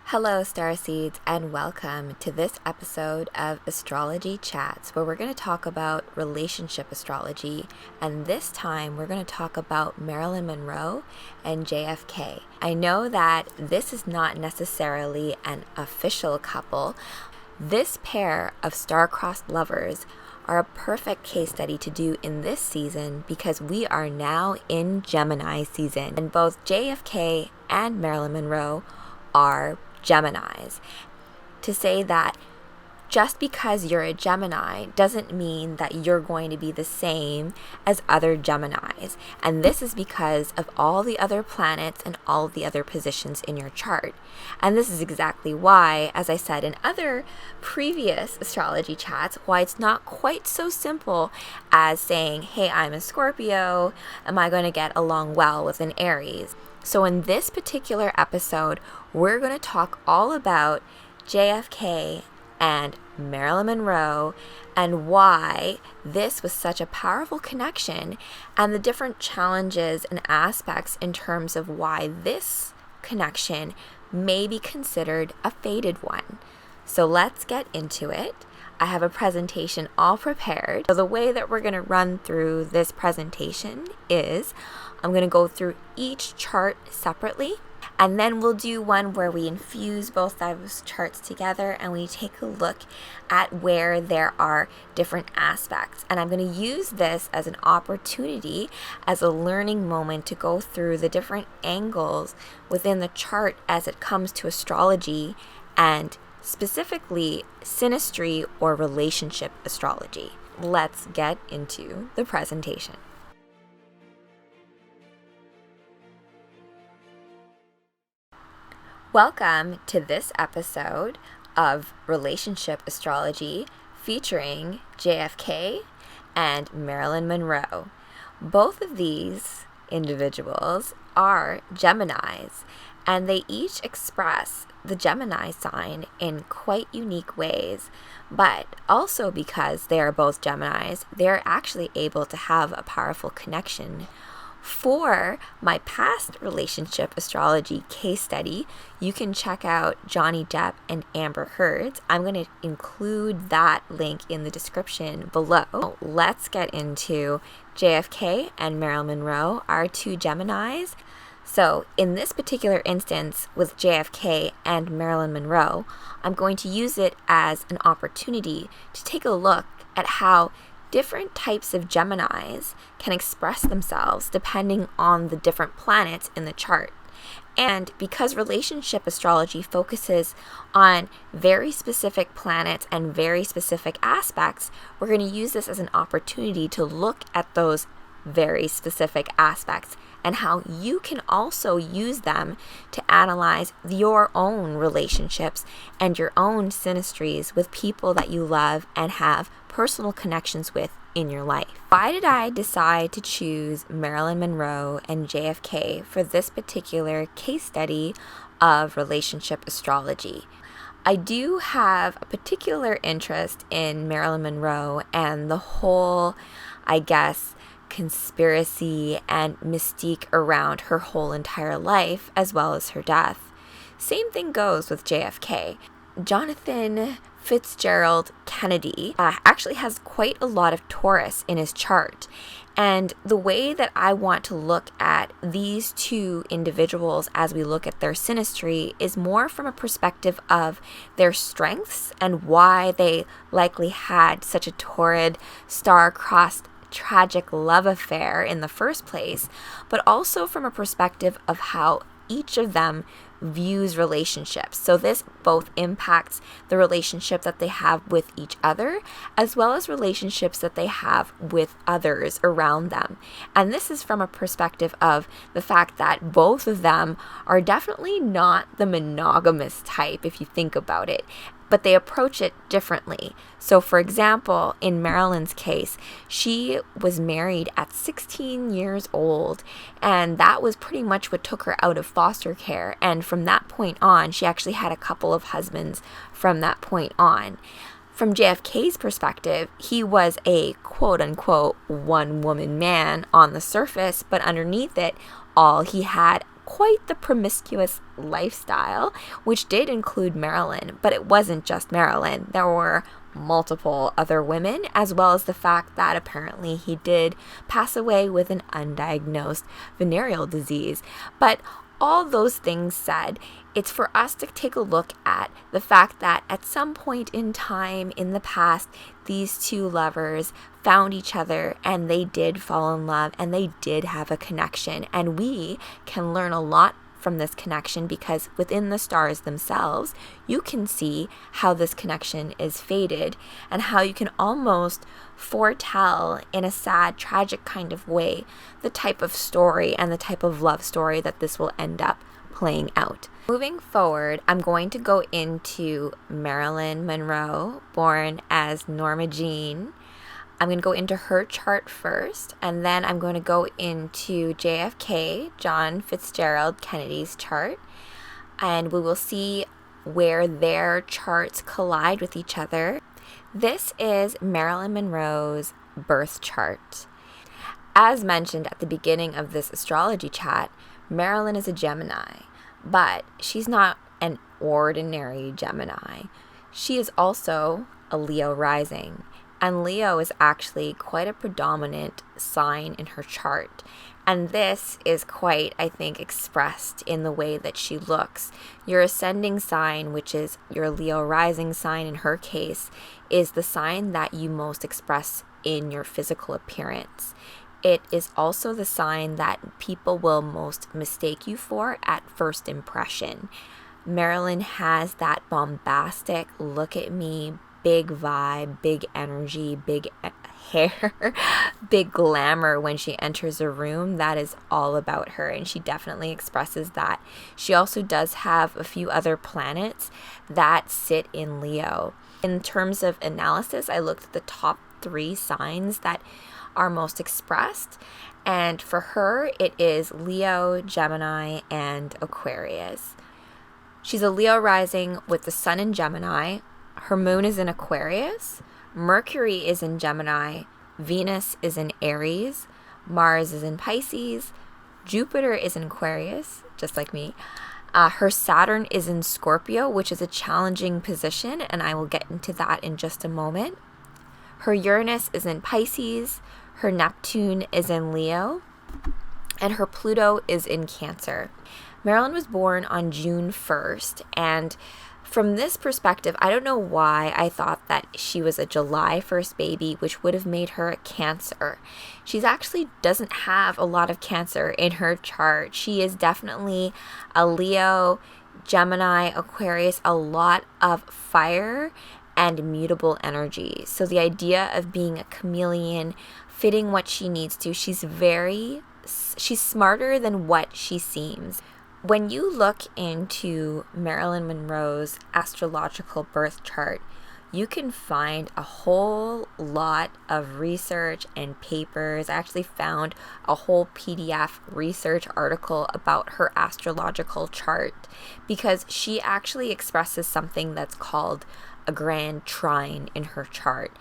Hello, Starseeds, and welcome to this episode of Astrology Chats, where we're going to talk about relationship astrology, and this time we're going to talk about Marilyn Monroe and JFK. I know that this is not necessarily an official couple. This pair of star-crossed lovers are a perfect case study to do in this season because we are now in Gemini season, and both JFK and Marilyn Monroe are Geminis. To say that just because you're a Gemini doesn't mean that you're going to be the same as other Geminis. And this is because of all the other planets and all the other positions in your chart. And this is exactly why, as I said in other previous astrology chats, why it's not quite so simple as saying, hey, I'm a Scorpio, am I going to get along well with an Aries? So in this particular episode, we're going to talk all about JFK and Marilyn Monroe and why this was such a powerful connection and the different challenges and aspects in terms of why this connection may be considered a fated one. So let's get into it. I have a presentation all prepared. So the way that we're going to run through this presentation is I'm going to go through each chart separately, and then we'll do one where we infuse both those charts together and we take a look at where there are different aspects. And I'm going to use this as an opportunity, as a learning moment to go through the different angles within the chart as it comes to astrology and specifically synastry or relationship astrology. Let's get into the presentation. Welcome to this episode of Relationship Astrology featuring JFK and Marilyn Monroe. Both of these individuals are Geminis, and they each express the Gemini sign in quite unique ways. But also because they are both Geminis, they're actually able to have a powerful connection. For my past relationship astrology case study, you can check out Johnny Depp and Amber Heard's. I'm going to include that link in the description below. Let's get into JFK and Marilyn Monroe, our two Geminis. So in this particular instance with JFK and Marilyn Monroe, I'm going to use it as an opportunity to take a look at how different types of Geminis can express themselves depending on the different planets in the chart. And because relationship astrology focuses on very specific planets and very specific aspects, we're going to use this as an opportunity to look at those very specific aspects and how you can also use them to analyze your own relationships and your own synastries with people that you love and have personal connections with in your life. Why did I decide to choose Marilyn Monroe and JFK for this particular case study of relationship astrology? I do have a particular interest in Marilyn Monroe and the whole, conspiracy and mystique around her whole entire life as well as her death. Same thing goes with JFK. Jonathan Fitzgerald Kennedy actually has quite a lot of Taurus in his chart. And the way that I want to look at these two individuals as we look at their synastry is more from a perspective of their strengths and why they likely had such a torrid, star-crossed tragic love affair in the first place, but also from a perspective of how each of them views relationships. So this both impacts the relationship that they have with each other, as well as relationships that they have with others around them. And this is from a perspective of the fact that both of them are definitely not the monogamous type, if you think about it, but they approach it differently. So for example, in Marilyn's case, she was married at 16 years old, and that was pretty much what took her out of foster care. And from that point on, she actually had a couple of husbands from that point on. From JFK's perspective, he was a quote-unquote one-woman man on the surface, but underneath it all, he had quite the promiscuous lifestyle, which did include Marilyn, but it wasn't just Marilyn. There were multiple other women, as well as the fact that apparently he did pass away with an undiagnosed venereal disease. But all those things said, it's for us to take a look at the fact that at some point in time in the past, these two lovers found each other and they did fall in love and they did have a connection. And we can learn a lot from this connection because within the stars themselves, you can see how this connection is fated and how you can almost foretell in a sad, tragic kind of way the type of story and the type of love story that this will end up playing out. Moving forward, I'm going to go into Marilyn Monroe, born as Norma Jean. I'm going to go into her chart first, and then I'm going to go into JFK, John Fitzgerald Kennedy's chart, and we will see where their charts collide with each other. This is Marilyn Monroe's birth chart. As mentioned at the beginning of this astrology chat, Marilyn is a Gemini, but she's not an ordinary Gemini. She is also a Leo rising. And Leo is actually quite a predominant sign in her chart. And this is quite, I think, expressed in the way that she looks. Your ascending sign, which is your Leo rising sign in her case, is the sign that you most express in your physical appearance. It is also the sign that people will most mistake you for at first impression. Marilyn has that bombastic, look at me, big vibe, big energy, big hair, big glamour when she enters a room. That is all about her, and she definitely expresses that. She also does have a few other planets that sit in Leo. In terms of analysis, I looked at the top 3 signs that are most expressed, and for her, it is Leo, Gemini, and Aquarius. She's a Leo rising with the sun in Gemini. Her moon is in Aquarius, Mercury is in Gemini, Venus is in Aries, Mars is in Pisces, Jupiter is in Aquarius, just like me. Her Saturn is in Scorpio, which is a challenging position, and I will get into that in just a moment. Her Uranus is in Pisces, her Neptune is in Leo, and her Pluto is in Cancer. Marilyn was born on June 1st, and from this perspective, I don't know why I thought that she was a July 1st baby, which would have made her a Cancer. She's actually doesn't have a lot of Cancer in her chart. She is definitely a Leo, Gemini, Aquarius, a lot of fire and mutable energy. So the idea of being a chameleon, fitting what she needs to, she's smarter than what she seems. When you look into Marilyn Monroe's astrological birth chart, you can find a whole lot of research and papers. I actually found a whole PDF research article about her astrological chart because she actually expresses something that's called a grand trine in her chart.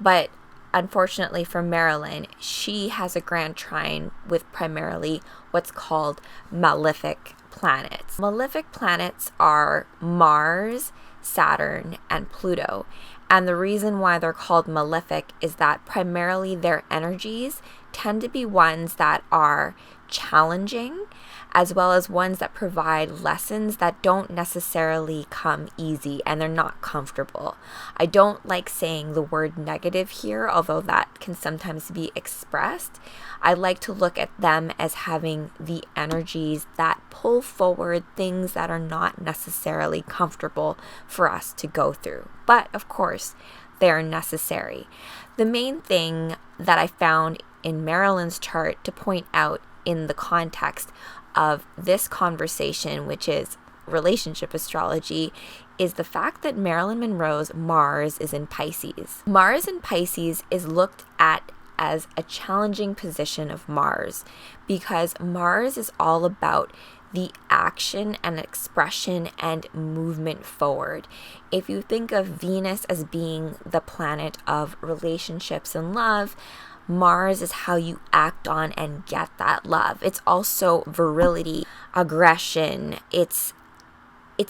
But unfortunately for Marilyn, she has a grand trine with primarily what's called malefic planets. Malefic planets are Mars, Saturn, and Pluto. And the reason why they're called malefic is that primarily their energies tend to be ones that are challenging, as well as ones that provide lessons that don't necessarily come easy and they're not comfortable. I don't like saying the word negative here, although that can sometimes be expressed. I like to look at them as having the energies that pull forward things that are not necessarily comfortable for us to go through. But of course, they're necessary. The main thing that I found in Marilyn's chart to point out in the context of this conversation, which is relationship astrology, is the fact that Marilyn Monroe's Mars is in Pisces. Mars in Pisces is looked at as a challenging position of Mars because Mars is all about the action and expression and movement forward. If you think of Venus as being the planet of relationships and love, Mars is how you act on and get that love. It's also virility, aggression. It's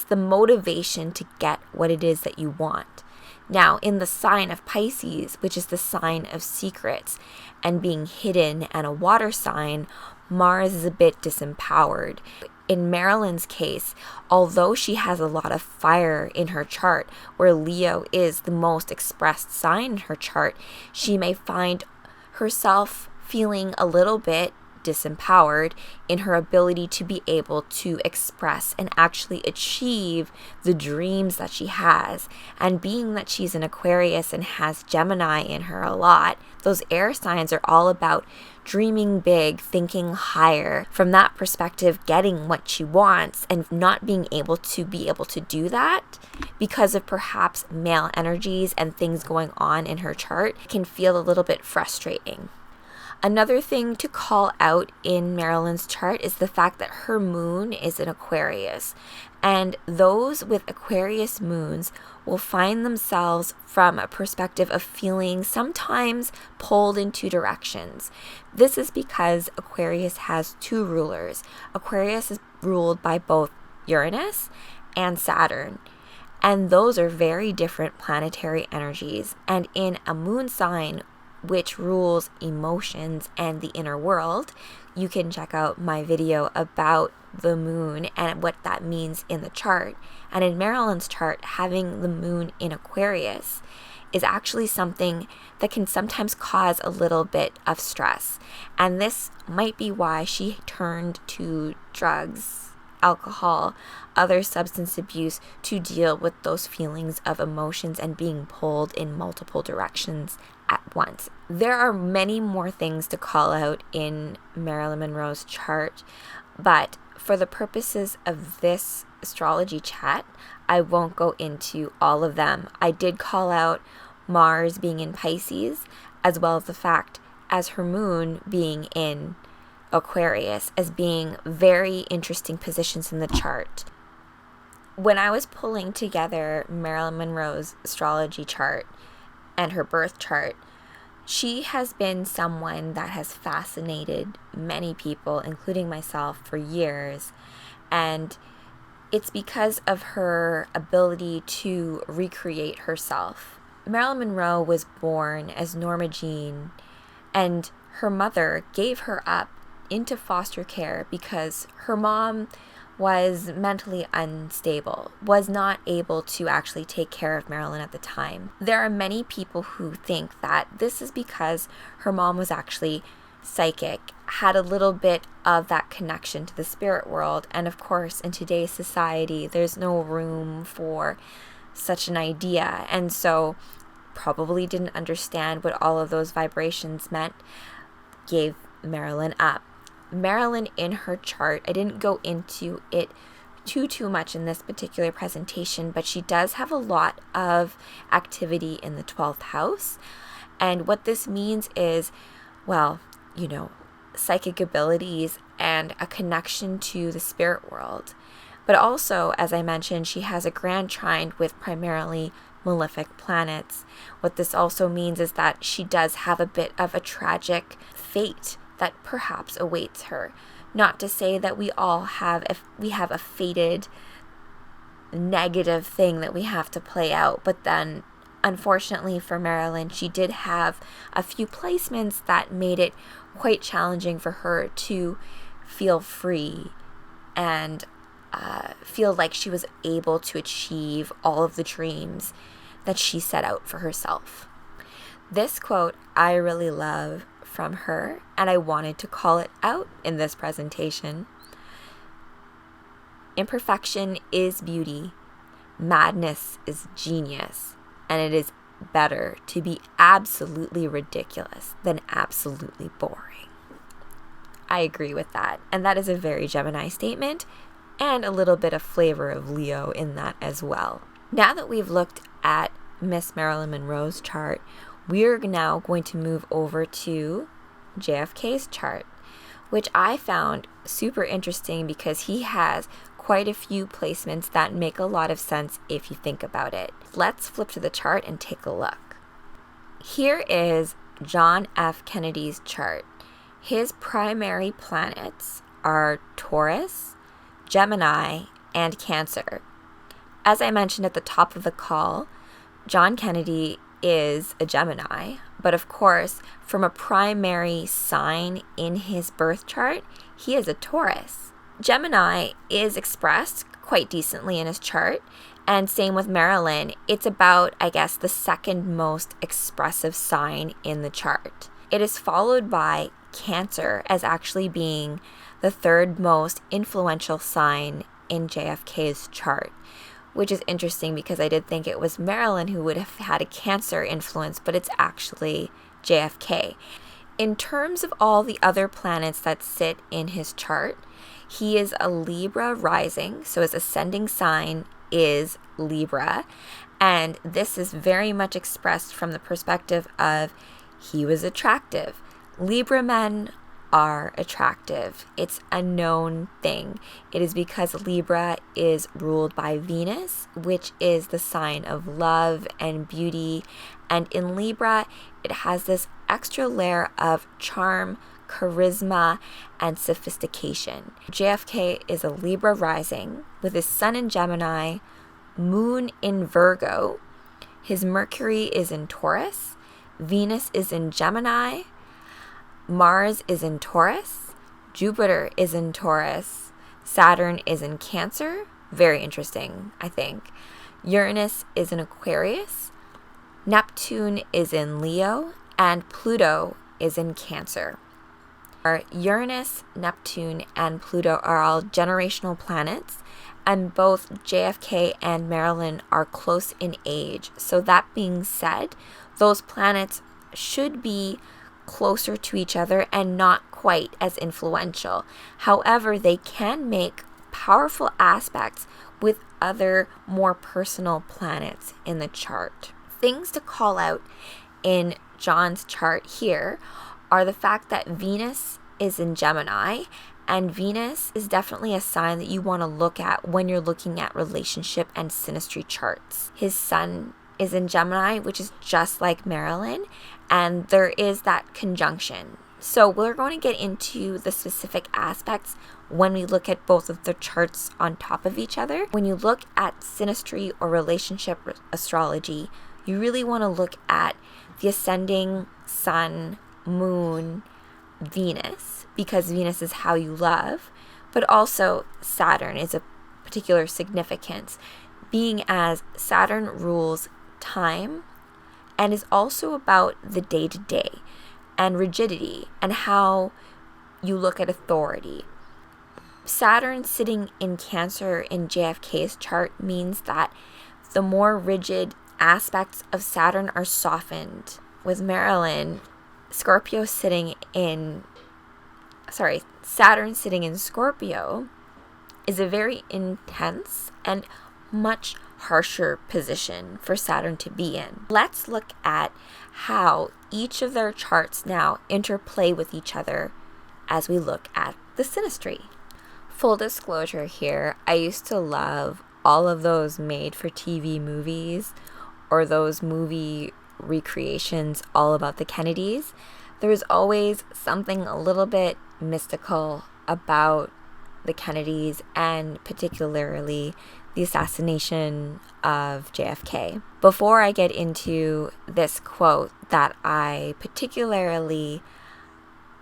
the motivation to get what it is that you want. Now, in the sign of Pisces, which is the sign of secrets and being hidden, and a water sign, Mars is a bit disempowered. In Marilyn's case, although she has a lot of fire in her chart, where Leo is the most expressed sign in her chart, she may find herself feeling a little bit disempowered in her ability to be able to express and actually achieve the dreams that she has. And being that she's an Aquarius and has Gemini in her a lot, those air signs are all about dreaming big, thinking higher. From that perspective, getting what she wants and not being able to do that because of perhaps male energies and things going on in her chart can feel a little bit frustrating. Another thing to call out in Marilyn's chart is the fact that her moon is in Aquarius. And those with Aquarius moons will find themselves from a perspective of feeling sometimes pulled in two directions. This is because Aquarius has two rulers. Aquarius is ruled by both Uranus and Saturn. And those are very different planetary energies. And in a moon sign, which rules emotions and the inner world, you can check out my video about the moon and what that means in the chart. And in Marilyn's chart, having the moon in Aquarius is actually something that can sometimes cause a little bit of stress. And this might be why she turned to drugs, alcohol, other substance abuse to deal with those feelings of emotions and being pulled in multiple directions at once. There are many more things to call out in Marilyn Monroe's chart, but for the purposes of this astrology chat, I won't go into all of them. I did call out Mars being in Pisces, as well as the fact as her moon being in Aquarius, as being very interesting positions in the chart. When I was pulling together Marilyn Monroe's astrology chart and her birth chart, she has been someone that has fascinated many people, including myself, for years. And it's because of her ability to recreate herself. Marilyn Monroe was born as Norma Jean, and her mother gave her up into foster care because her mom was mentally unstable, was not able to actually take care of Marilyn at the time. There are many people who think that this is because her mom was actually psychic, had a little bit of that connection to the spirit world. And of course, in today's society, there's no room for such an idea. And so probably didn't understand what all of those vibrations meant, gave Marilyn up. Marilyn in her chart, I didn't go into it too much in this particular presentation, but she does have a lot of activity in the 12th house. And what this means is, well, psychic abilities and a connection to the spirit world. But also, as I mentioned, she has a grand trine with primarily malefic planets. What this also means is that she does have a bit of a tragic fate that perhaps awaits her. Not to say that we all have, if we have a fated negative thing that we have to play out, but then unfortunately for Marilyn, she did have a few placements that made it quite challenging for her to feel free and feel like she was able to achieve all of the dreams that she set out for herself. This quote I really love from her, and I wanted to call it out in this presentation. Imperfection is beauty. Madness is genius. And it is better to be absolutely ridiculous than absolutely boring. I agree with that. And that is a very Gemini statement, and a little bit of flavor of Leo in that as well. Now that we've looked at Miss Marilyn Monroe's chart, we're now going to move over to JFK's chart, which I found super interesting because he has quite a few placements that make a lot of sense if you think about it. Let's flip to the chart and take a look. Here is John F. Kennedy's chart, his primary planets are Taurus, Gemini, and Cancer. As I mentioned at the top of the call, John Kennedy is a Gemini, but of course, from a primary sign in his birth chart, he is a Taurus. Gemini is expressed quite decently in his chart, and same with Marilyn. It's about, I guess, the second most expressive sign in the chart. It is followed by Cancer as actually being the third most influential sign in JFK's chart, which is interesting because I did think it was Marilyn who would have had a Cancer influence, but it's actually JFK. In terms of all the other planets that sit in his chart, he is a Libra rising, so his ascending sign is Libra, and this is very much expressed from the perspective of he was attractive. Libra men are attractive. It's a known thing. It is because Libra is ruled by Venus, which is the sign of love and beauty, and in Libra it has this extra layer of charm, charisma, and sophistication. JFK is a Libra rising with his sun in Gemini, moon in Virgo. His Mercury is in Taurus, Venus is in Gemini, Mars is in Taurus, Jupiter is in Taurus, Saturn is in Cancer. Very interesting, I think. Uranus is in Aquarius, Neptune is in Leo, and Pluto is in Cancer. Uranus, Neptune, and Pluto are all generational planets, and both JFK and Marilyn are close in age. So that being said, those planets should be closer to each other and not quite as influential. However, they can make powerful aspects with other more personal planets in the chart. Things to call out in John's chart here are the fact that Venus is in Gemini, and Venus is definitely a sign that you want to look at when you're looking at relationship and synastry charts. His sun is in Gemini, which is just like Marilyn, and there is that conjunction. So we're going to get into the specific aspects when we look at both of the charts on top of each other. When you look at synastry or relationship astrology, you really want to look at the ascending sun, moon, Venus, because Venus is how you love, but also Saturn is a particular significance, being as Saturn rules time and is also about the day-to-day and rigidity and how you look at authority. Saturn sitting in Cancer in JFK's chart means that the more rigid aspects of Saturn are softened. With Marilyn, Saturn sitting in Scorpio is a very intense and much harsher position for Saturn to be in. Let's look at how each of their charts now interplay with each other as we look at the synastry. Full disclosure here, I used to love all of those made-for-TV movies or those movie recreations all about the Kennedys. There was always something a little bit mystical about the Kennedys, and particularly the assassination of JFK. Before I get into this quote that I particularly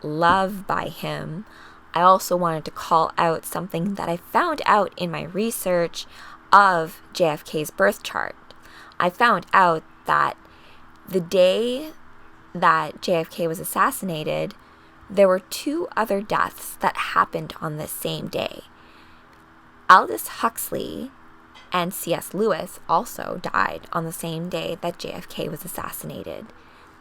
love by him, I also wanted to call out something that I found out in my research of JFK's birth chart. I found out that the day that JFK was assassinated, there were two other deaths that happened on this same day. Aldous Huxley and C.S. Lewis also died on the same day that JFK was assassinated.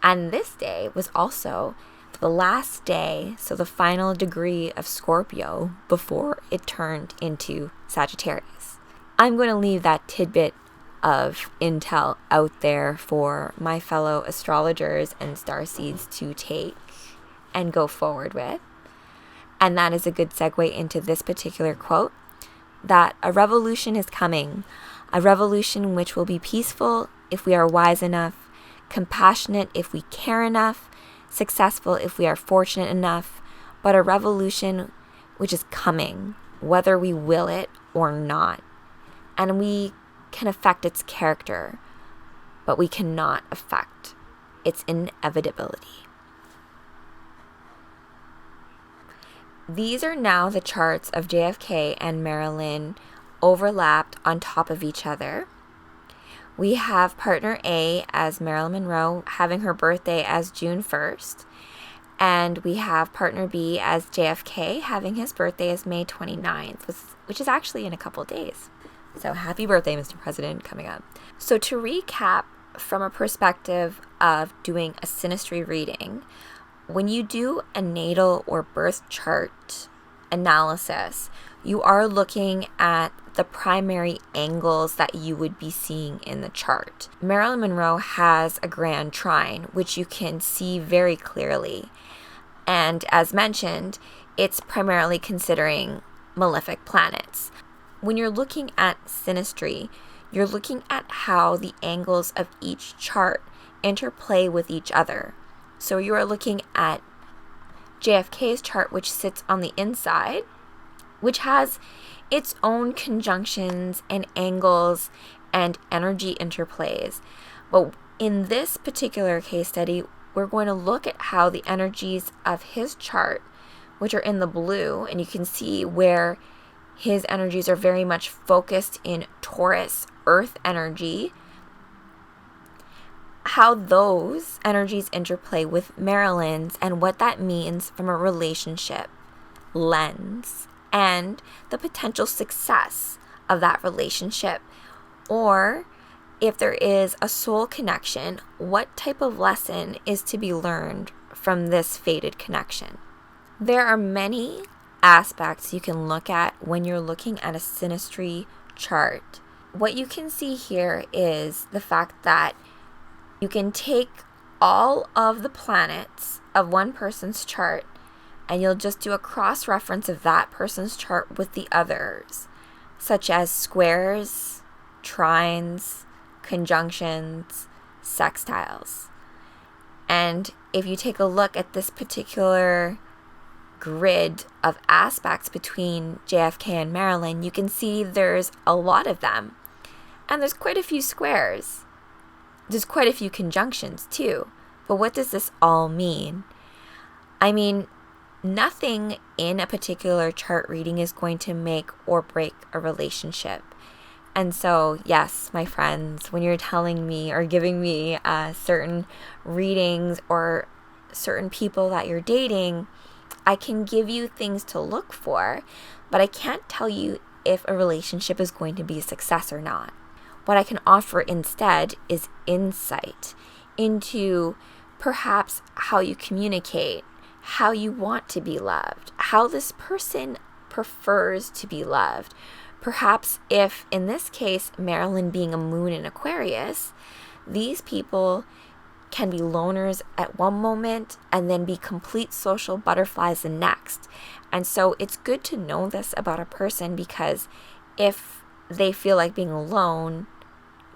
And this day was also the last day, so the final degree of Scorpio before it turned into Sagittarius. I'm going to leave that tidbit of intel out there for my fellow astrologers and starseeds to take and go forward with. And that is a good segue into this particular quote, that a revolution is coming, a revolution which will be peaceful if we are wise enough, compassionate if we care enough, successful if we are fortunate enough, but a revolution which is coming, whether we will it or not. And we can affect its character, but we cannot affect its inevitability. These are now the charts of JFK and Marilyn overlapped on top of each other. We have partner A as Marilyn Monroe having her birthday as June 1st. And we have partner B as JFK having his birthday as May 29th, which is actually in a couple days. So happy birthday, Mr. President, coming up. So to recap from a perspective of doing a synastry reading, when you do a natal or birth chart analysis, you are looking at the primary angles that you would be seeing in the chart. Marilyn Monroe has a grand trine, which you can see very clearly. And as mentioned, it's primarily considering malefic planets. When you're looking at synastry, you're looking at how the angles of each chart interplay with each other. So you are looking at JFK's chart, which sits on the inside, which has its own conjunctions and angles and energy interplays. But in this particular case study, we're going to look at how the energies of his chart, which are in the blue, and you can see where his energies are very much focused in Taurus, earth energy, how those energies interplay with Marilyn's and what that means from a relationship lens and the potential success of that relationship, or if there is a soul connection, what type of lesson is to be learned from this fated connection. There are many aspects you can look at when you're looking at a synastry chart. What you can see here is the fact that you can take all of the planets of one person's chart and you'll just do a cross-reference of that person's chart with the others, such as squares, trines, conjunctions, sextiles. And if you take a look at this particular grid of aspects between JFK and Marilyn, you can see there's a lot of them. And there's quite a few squares. There's quite a few conjunctions too. But what does this all mean? I mean, nothing in a particular chart reading is going to make or break a relationship. And so, yes, my friends, when you're telling me or giving me certain readings or certain people that you're dating, I can give you things to look for, but I can't tell you if a relationship is going to be a success or not. What I can offer instead is insight into perhaps how you communicate, how you want to be loved, how this person prefers to be loved. Perhaps if, in this case, Marilyn being a moon in Aquarius, these people can be loners at one moment and then be complete social butterflies the next. And so it's good to know this about a person, because if they feel like being alone,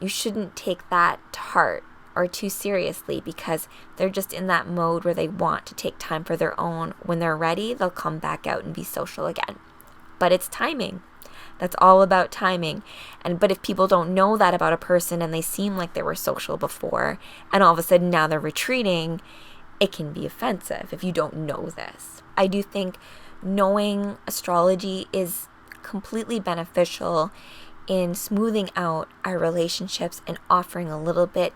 you shouldn't take that to heart or too seriously, because they're just in that mode where they want to take time for their own. When they're ready, they'll come back out and be social again. But it's timing. That's all about timing. But if people don't know that about a person and they seem like they were social before and all of a sudden now they're retreating, it can be offensive if you don't know this. I do think knowing astrology is completely beneficial in smoothing out our relationships and offering a little bit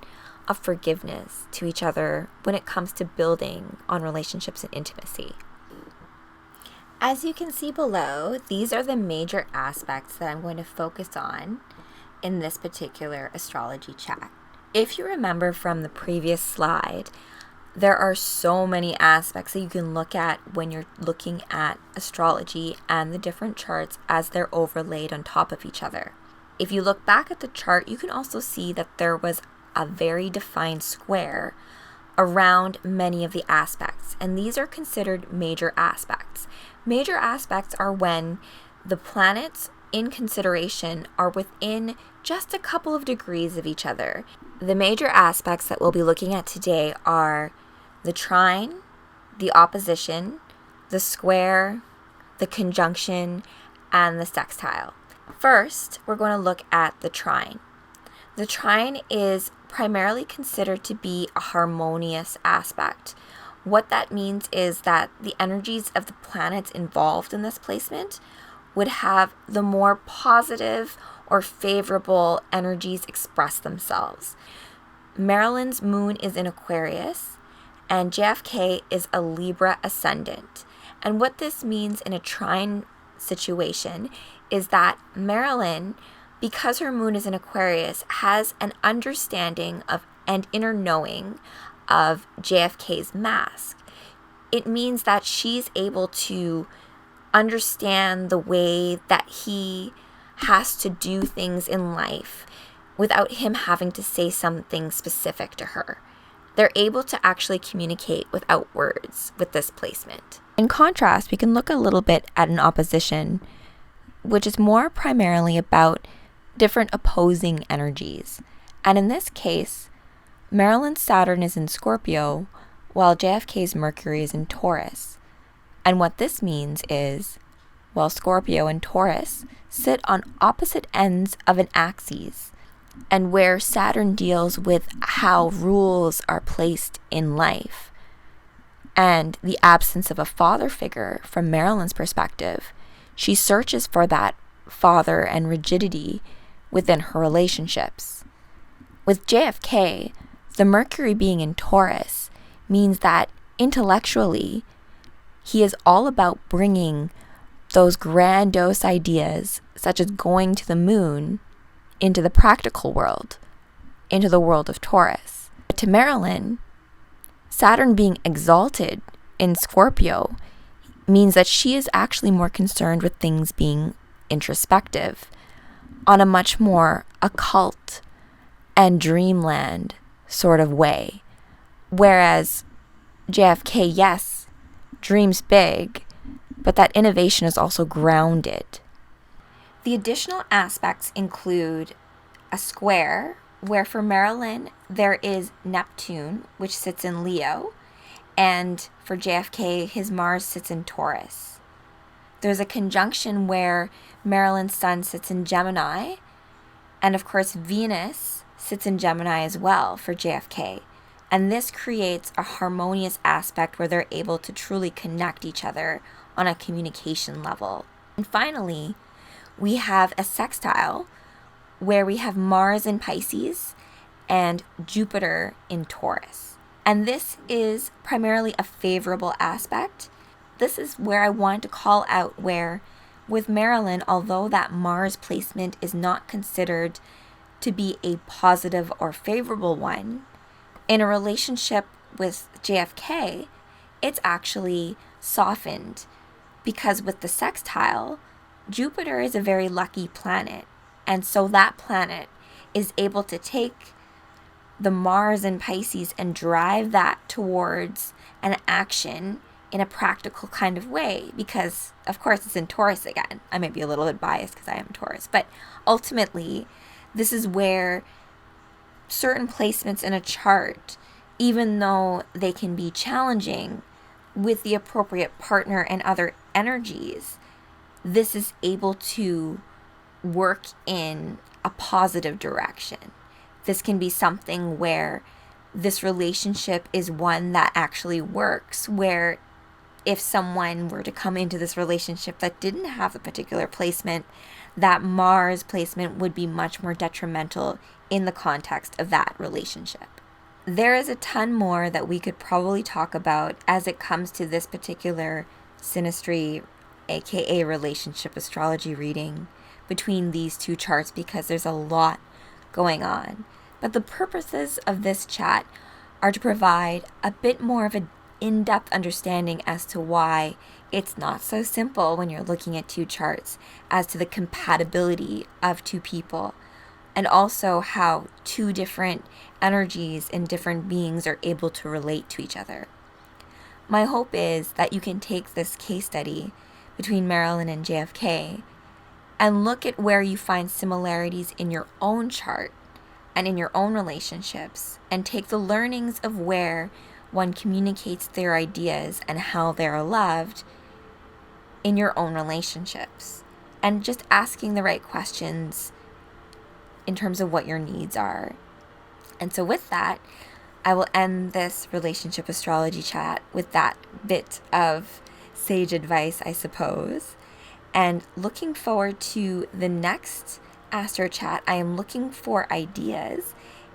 of forgiveness to each other when it comes to building on relationships and intimacy. As you can see below, these are the major aspects that I'm going to focus on in this particular astrology chat. If you remember from the previous slide, there are so many aspects that you can look at when you're looking at astrology and the different charts as they're overlaid on top of each other. If you look back at the chart, you can also see that there was a very defined square around many of the aspects, and these are considered major aspects. Major aspects are when the planets in consideration are within just a couple of degrees of each other. The major aspects that we'll be looking at today are the trine, the opposition, the square, the conjunction, and the sextile. First, we're going to look at the trine. The trine is primarily considered to be a harmonious aspect. What that means is that the energies of the planets involved in this placement would have the more positive or favorable energies express themselves. Marilyn's moon is in Aquarius, and JFK is a Libra ascendant. And what this means in a trine situation is that Marilyn, because her moon is in Aquarius, has an understanding of and inner knowing of JFK's mask. It means that she's able to understand the way that he has to do things in life without him having to say something specific to her. They're able to actually communicate without words with this placement. In contrast, we can look a little bit at an opposition, which is more primarily about different opposing energies. And in this case, Marilyn's Saturn is in Scorpio, while JFK's Mercury is in Taurus. And what this means is, while Scorpio and Taurus sit on opposite ends of an axis, and where Saturn deals with how rules are placed in life, and the absence of a father figure from Marilyn's perspective, she searches for that father and rigidity within her relationships. With JFK, the Mercury being in Taurus means that intellectually, he is all about bringing those grandiose ideas, such as going to the moon, into the practical world, into the world of Taurus. But to Marilyn, Saturn being exalted in Scorpio means that she is actually more concerned with things being introspective on a much more occult and dreamland sort of way. Whereas JFK, yes, dreams big, but that innovation is also grounded. The additional aspects include a square, where for Marilyn there is Neptune, which sits in Leo, and for JFK, his Mars sits in Taurus. There's a conjunction where Marilyn's Sun sits in Gemini, and of course Venus sits in Gemini as well for JFK. And this creates a harmonious aspect where they're able to truly connect each other on a communication level. And finally, we have a sextile where we have Mars in Pisces and Jupiter in Taurus. And this is primarily a favorable aspect. This is where I wanted to call out where with Marilyn, although that Mars placement is not considered to be a positive or favorable one, in a relationship with JFK, it's actually softened because with the sextile, Jupiter is a very lucky planet. And so that planet is able to take the Mars in Pisces and drive that towards an action in a practical kind of way, because of course it's in Taurus again. I might be a little bit biased because I am Taurus, but ultimately this is where certain placements in a chart, even though they can be challenging with the appropriate partner and other energies, this is able to work in a positive direction. This can be something where this relationship is one that actually works, where if someone were to come into this relationship that didn't have a particular placement, that Mars placement would be much more detrimental in the context of that relationship. There is a ton more that we could probably talk about as it comes to this particular synastry, aka relationship astrology reading between these two charts, because there's a lot going on. But the purposes of this chat are to provide a bit more of an in-depth understanding as to why it's not so simple when you're looking at two charts as to the compatibility of two people, and also how two different energies and different beings are able to relate to each other. My hope is that you can take this case study between Marilyn and JFK and look at where you find similarities in your own chart and in your own relationships, and take the learnings of where one communicates their ideas and how they're loved in your own relationships. And just asking the right questions in terms of what your needs are. And so with that, I will end this relationship astrology chat with that bit of sage advice, I suppose. And looking forward to the next Astro Chat. I am looking for ideas.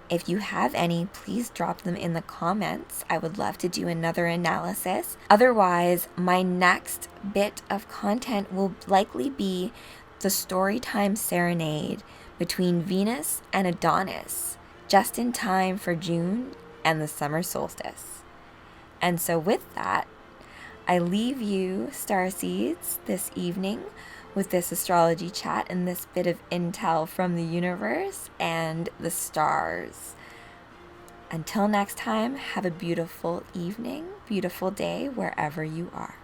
If you have any, please drop them in the comments. I would love to do another analysis. Otherwise, my next bit of content will likely be the Storytime Serenade between Venus and Adonis, just in time for June and the summer solstice. And so with that, I leave you, starseeds, this evening with this astrology chat and this bit of intel from the universe and the stars. Until next time, have a beautiful evening, beautiful day, wherever you are.